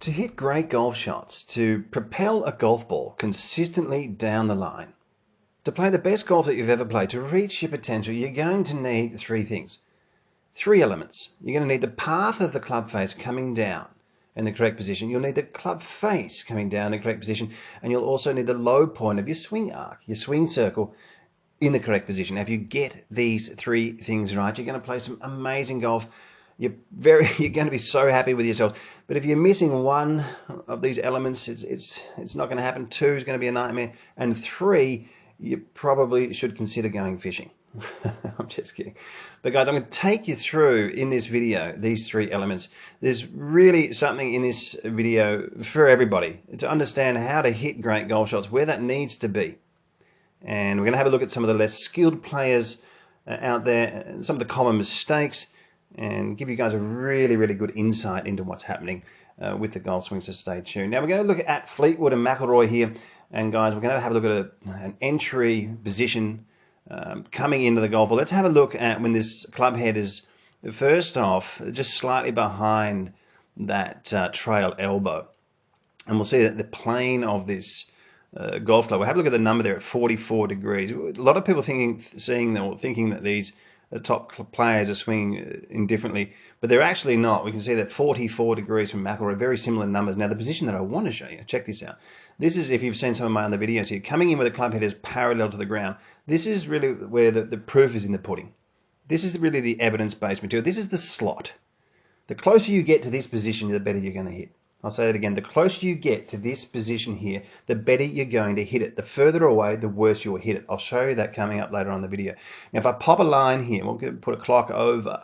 To hit great golf shots, to propel a golf ball consistently down the line, to play the best golf that you've ever played, to reach your potential, you're going to need three things. Three elements. You're going to need the path of the club face coming down in the correct position. You'll need the club face coming down in the correct position. And you'll also need the low point of your swing arc, your swing circle, in the correct position. Now, if you get these three things right, you're going to play some amazing golf. You're going to be so happy with yourself. But if you're missing one of these elements, it's not going to happen. Two is going to be a nightmare, and three, you probably should consider going fishing. I'm just kidding. But guys, I'm going to take you through in this video these three elements. There's really something in this video for everybody to understand how to hit great golf shots, where that needs to be. And we're going to have a look at some of the less skilled players out there, and some of the common mistakes, and give you guys a really, really good insight into what's happening with the golf swing, so stay tuned. Now we're going to look at Fleetwood and McIlroy here, and guys, we're going to have a look at an entry position coming into the golf ball. Let's have a look at when this club head is first off just slightly behind that trail elbow, and we'll see that the plane of this golf club. We'll have a look at the number there at 44 degrees. A lot of people thinking that these top players are swinging indifferently, but they're actually not. We can see that 44 degrees from McIlroy, very similar numbers. Now, the position that I want to show you, check this out. This is, if you've seen some of my other videos here, coming in where the club head is parallel to the ground. This is really where the proof is in the pudding. This is really the evidence-based material. This is the slot. The closer you get to this position, the better you're going to hit. I'll say that again. The closer you get to this position here, the better you're going to hit it. The further away, the worse you'll hit it. I'll show you that coming up later on in the video. Now, if I pop a line here, we'll put a clock over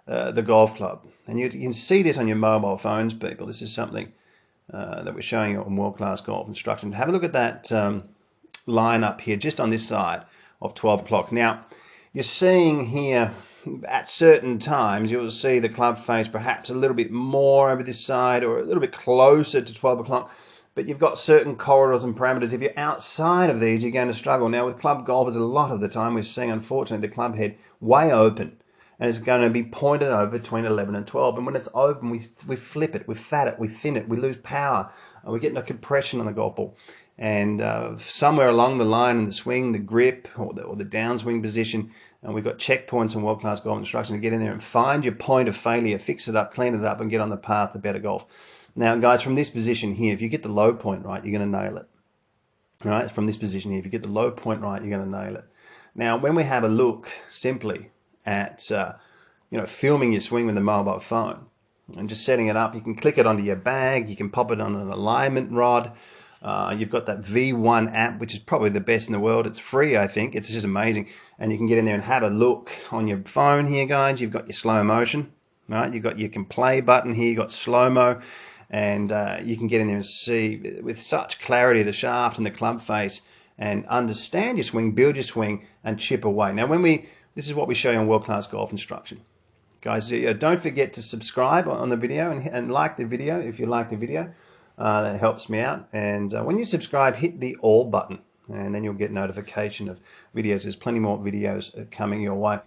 the golf club. And you can see this on your mobile phones, people. This is something that we're showing you on World Class Golf Instruction. Have a look at that line up here, just on this side of 12 o'clock. Now, you're seeing here, at certain times, you'll see the club face perhaps a little bit more over this side or a little bit closer to 12 o'clock, but you've got certain corridors and parameters. If you're outside of these, you're going to struggle. Now, with club golfers, a lot of the time, we're seeing, unfortunately, the club head way open, and it's going to be pointed over between 11 and 12. And when it's open, we flip it, we fat it, we thin it, we lose power, we get no compression on the golf ball. And somewhere along the line in the swing, the grip or the downswing position, and we've got checkpoints in World Class Golf Instruction to get in there and find your point of failure, fix it up, clean it up, and get on the path to better golf. Now, guys, from this position here, if you get the low point right, you're going to nail it. All right, from this position here, if you get the low point right, you're going to nail it. Now, when we have a look simply at filming your swing with a mobile phone and just setting it up, you can click it onto your bag, you can pop it on an alignment rod. You've got that V1 app, which is probably the best in the world. It's free, I think. It's just amazing. And you can get in there and have a look on your phone here, guys. You've got your slow motion, right? You've got your can play button here. You've got slow-mo. And you can get in there and see with such clarity the shaft and the club face and understand your swing, build your swing, and chip away. Now, this is what we show you on World Class Golf Instruction. Guys, don't forget to subscribe on the video and like the video if you like the video. That helps me out. And when you subscribe, hit the all button, and then you'll get notification of videos. There's plenty more videos coming your way.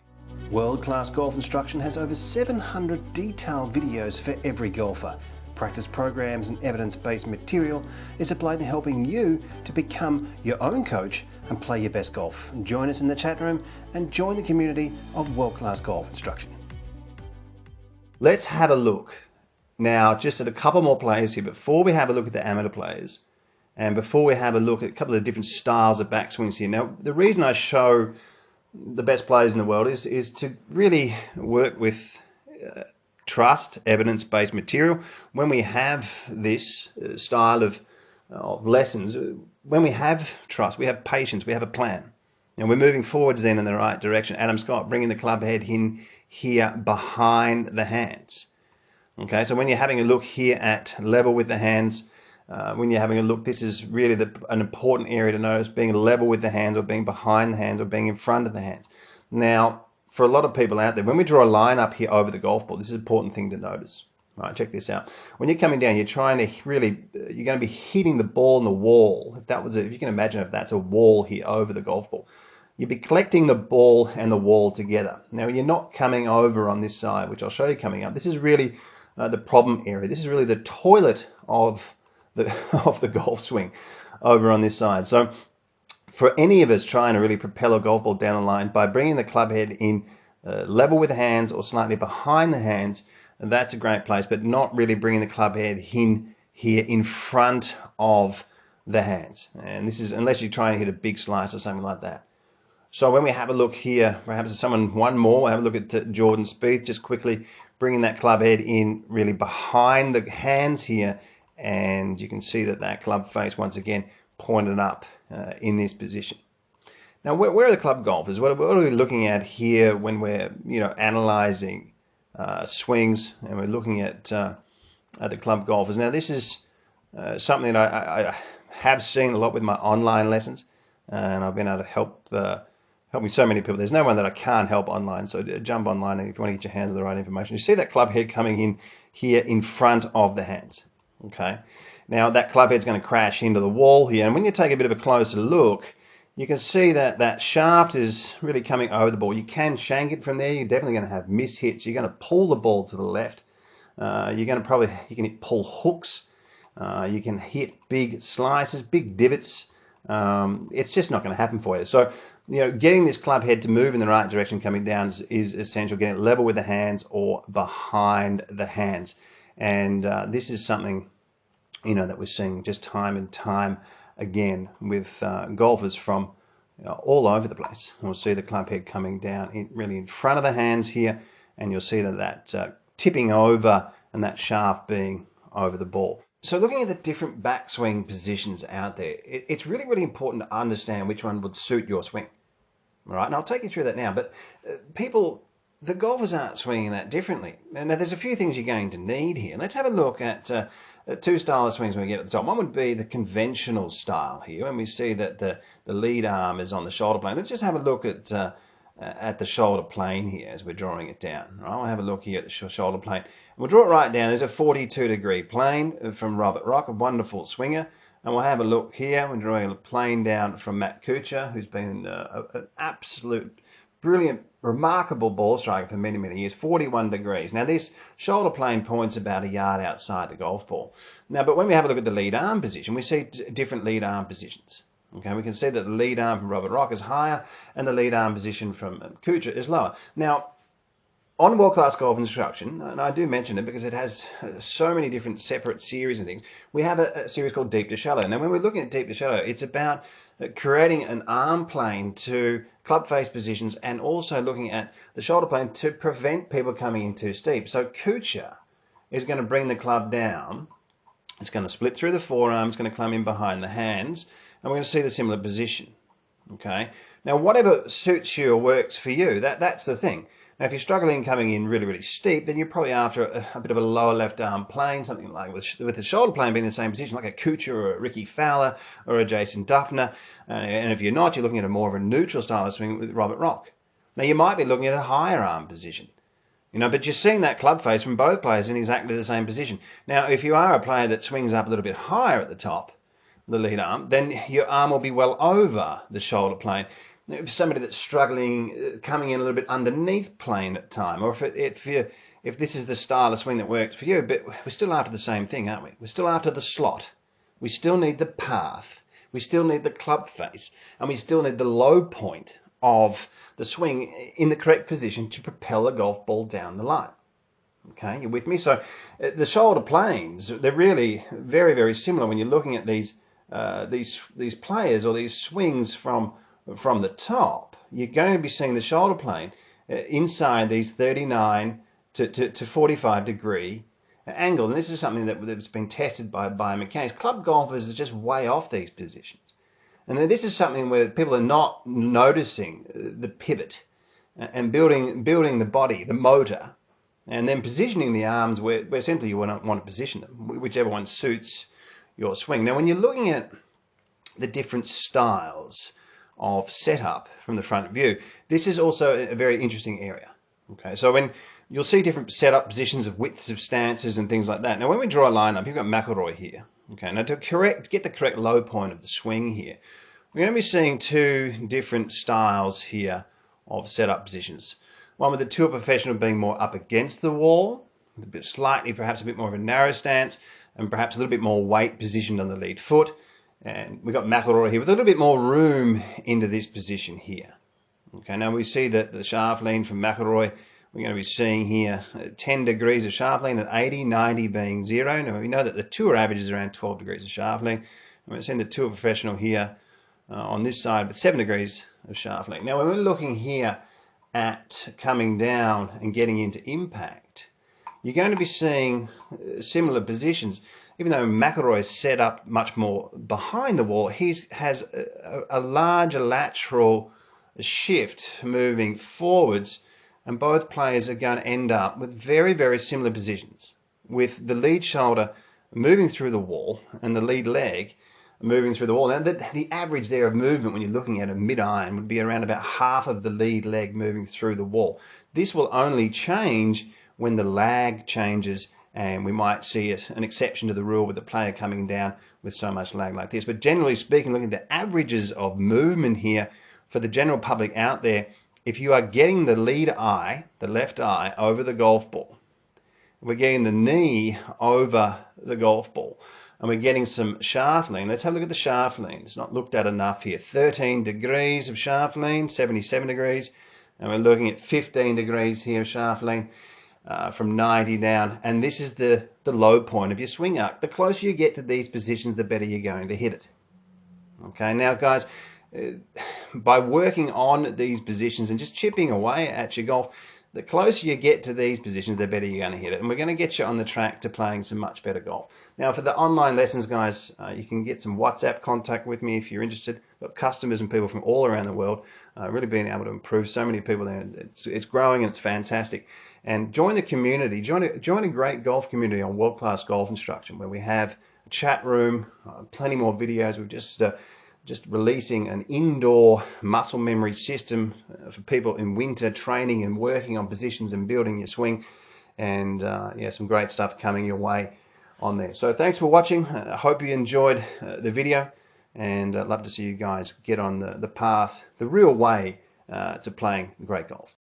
World Class Golf Instruction has over 700 detailed videos for every golfer. Practice programs and evidence-based material is applied to helping you to become your own coach and play your best golf. Join us in the chat room and join the community of World Class Golf Instruction. Let's have a look now just at a couple more players here before we have a look at the amateur players, and before we have a look at a couple of different styles of backswings here. Now, the reason I show the best players in the world is to really work with trust, evidence-based material. When we have this style of lessons, when we have trust, we have patience, we have a plan, and we're moving forwards then in the right direction. Adam Scott bringing the club head in here behind the hands. Okay, so when you're having a look here at level with the hands, when you're having a look, this is really an important area to notice, being level with the hands or being behind the hands or being in front of the hands. Now, for a lot of people out there, when we draw a line up here over the golf ball, this is an important thing to notice. All right, check this out. When you're coming down, you're trying to really, you're going to be hitting the ball in the wall. If you can imagine if that's a wall here over the golf ball, you'd be collecting the ball and the wall together. Now, you're not coming over on this side, which I'll show you coming up. This is really the problem area. This is really the toilet of the of the golf swing over on this side. So for any of us trying to really propel a golf ball down the line by bringing the club head in level with the hands or slightly behind the hands, that's a great place, but not really bringing the club head in here in front of the hands. And this is unless you're trying to hit a big slice or something like that. So when we have a look here, perhaps someone one more, we'll have a look at Jordan Spieth, just quickly bringing that club head in really behind the hands here, and you can see that that club face once again pointed up in this position. Now, where are the club golfers? What are we looking at here when we're analyzing swings and we're looking at the club golfers? Now, this is something that I have seen a lot with my online lessons, and I've been able to helping so many people. There's no one that I can't help online, so jump online if you want to get your hands on the right information. You see that club head coming in here in front of the hands. Okay, now that club head's going to crash into the wall here, and when you take a bit of a closer look, you can see that that shaft is really coming over the ball. You can shank it from there. You're definitely going to have mishits. You're going to pull the ball to the left. You can pull hooks. You can hit big slices, big divots. It's just not going to happen for you. So, getting this club head to move in the right direction coming down is essential. Getting it level with the hands or behind the hands. And this is something, that we're seeing just time and time again with golfers from all over the place. We'll see the club head coming down really in front of the hands here, and you'll see that tipping over and that shaft being over the ball. So looking at the different backswing positions out there, it's really, really important to understand which one would suit your swing. All right, and I'll take you through that now. But the golfers aren't swinging that differently. Now, there's a few things you're going to need here. Let's have a look at two style of swings when we get at the top. One would be the conventional style here, and we see that the lead arm is on the shoulder plane. Let's just have a look at the shoulder plane here as we're drawing it down. Right, we'll have a look here at the shoulder plane. We'll draw it right down. There's a 42-degree plane from Robert Rock, a wonderful swinger. And we'll have a look here. We're drawing a plane down from Matt Kuchar, who's been an absolute brilliant, remarkable ball striker for many, many years, 41 degrees. Now, this shoulder plane points about a yard outside the golf ball. Now, but when we have a look at the lead arm position, we see different lead arm positions. Okay, we can see that the lead arm from Robert Rock is higher and the lead arm position from Kuchar is lower. Now, on World Class Golf Instruction, and I do mention it because it has so many different separate series and things, we have a series called Deep to Shallow. Now, when we're looking at Deep to Shallow, it's about creating an arm plane to club face positions and also looking at the shoulder plane to prevent people coming in too steep. So Kuchar is going to bring the club down. It's going to split through the forearm. It's going to come in behind the hands. And we're going to see the similar position. Okay. Now, whatever suits you or works for you, that's the thing. Now, if you're struggling coming in really, really steep, then you're probably after a bit of a lower left arm plane, something like with the shoulder plane being in the same position, like a Kuchar or a Ricky Fowler or a Jason Duffner. And if you're not, you're looking at a more of a neutral style of swing with Robert Rock. Now, you might be looking at a higher arm position, but you're seeing that club face from both players in exactly the same position. Now, if you are a player that swings up a little bit higher at the top, the lead arm, then your arm will be well over the shoulder plane. If somebody that's struggling, coming in a little bit underneath plane at time, or if this is the style of swing that works for you, but we're still after the same thing, aren't we? We're still after the slot. We still need the path. We still need the club face, and we still need the low point of the swing in the correct position to propel a golf ball down the line. Okay, you with me? So the shoulder planes, they're really very, very similar when you're looking at these players or these swings from the top. You're going to be seeing the shoulder plane inside these 39 to 45 degree angle. And this is something that's been tested by biomechanics. Club golfers are just way off these positions. And then this is something where people are not noticing the pivot and building the body, the motor, and then positioning the arms where simply you want to position them, whichever one suits your swing. Now, when you're looking at the different styles of setup from the front view, this is also a very interesting area. Okay, so when you'll see different setup positions of widths of stances and things like that. Now, when we draw a line up, you've got McIlroy here. Okay, now to get the correct low point of the swing here, we're going to be seeing two different styles here of setup positions. One with the tour professional being more up against the wall, a bit slightly, perhaps a bit more of a narrow stance, and perhaps a little bit more weight positioned on the lead foot. And we've got McIlroy here with a little bit more room into this position here. Okay, now we see that the shaft lean from McIlroy, we're going to be seeing here 10 degrees of shaft lean at 80, 90 being 0. Now we know that the tour average is around 12 degrees of shaft lean. And we're seeing the tour professional here on this side with 7 degrees of shaft lean. Now when we're looking here at coming down and getting into impact, you're going to be seeing similar positions. Even though McIlroy is set up much more behind the wall, he has a larger lateral shift moving forwards, and both players are going to end up with very, very similar positions, with the lead shoulder moving through the wall and the lead leg moving through the wall. Now, the average there of movement when you're looking at a mid-iron would be around about half of the lead leg moving through the wall. This will only change when the lag changes, and we might see it an exception to the rule with the player coming down with so much lag like this. But generally speaking, looking at the averages of movement here for the general public out there, if you are getting the lead eye, the left eye, over the golf ball, we're getting the knee over the golf ball, and we're getting some shaft lean. Let's have a look at the shaft lean. It's not looked at enough here. 13 degrees of shaft lean, 77 degrees, and we're looking at 15 degrees here of shaft lean. From 90 down, and this is the low point of your swing arc. The closer you get to these positions, the better you're going to hit it. Okay, now guys, by working on these positions and just chipping away at your golf, the closer you get to these positions, the better you're going to hit it. And we're going to get you on the track to playing some much better golf. Now for the online lessons, guys, you can get some WhatsApp contact with me if you're interested. We've got customers and people from all around the world, really being able to improve so many people there. It's growing and it's fantastic. And join the community, join a great golf community on World Class Golf Instruction, where we have a chat room, plenty more videos. We're just releasing an indoor muscle memory system for people in winter training and working on positions and building your swing. And yeah, some great stuff coming your way on there. So thanks for watching. I hope you enjoyed the video, and I'd love to see you guys get on the path, the real way to playing great golf.